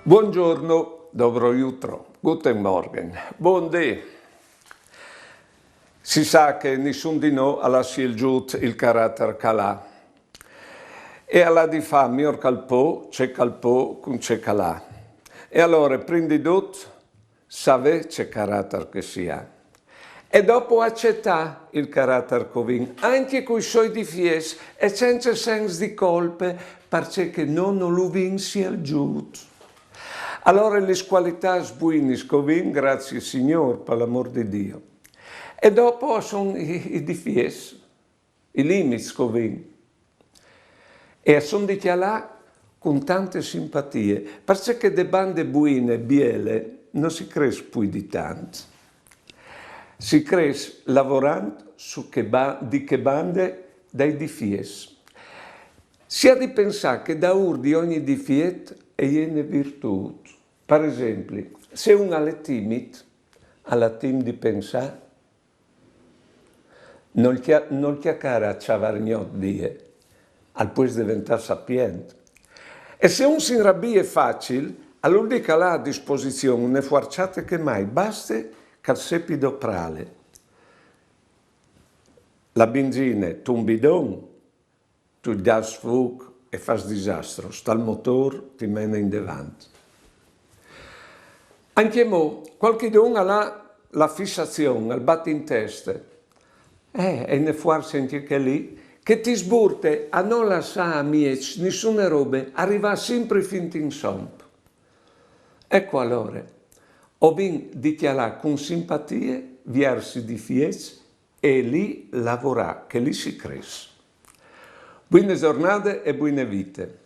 Buongiorno, dobro jutro, guten Morgen, buondì. Si sa che nessun di noi ha scelto il carattere calà. E alla di fa miglior calpò, c'è calpò con c'è calà. E allora, prima di tutto, sapere c'è carattere che sia. E dopo accettare il carattere covin, anche con i suoi difesi e senza senso di colpe, perché non lo vinci al giusto. Allora le qualità buone covin, grazie Signore, per l'amor di Dio. E dopo sono i difesi, i limiti covin. E sono dichiarati con tante simpatie, perché le bande buine, biele, non si cresce più di tanto. Si cresce lavorando su di che bande dai difesi. Si ha di pensare che da di ogni difiet è una virtù. Per esempio, se uno è timido, ha la tim di pensare, non chiacchiera a ciavargnot die, al può diventare sapiente. E se un si inrabbia facile, allora che ha a disposizione une forciate che mai, basta che sepido prale. La benzina, tu un bidon, tu dai sfug e fai disastro, sta il motore, ti mena in davanti. Anche mo, qualche don ha la fissazione, il batte in testa, e ne forse anche lì, che ti sburte a non lasciare a miec nessuna roba, arriva sempre fin in somp. Ecco allora, ho ben dichiarato con simpatie, versi di fiec e lì lavorare, che lì si cresce. Buone giornate e buone vite.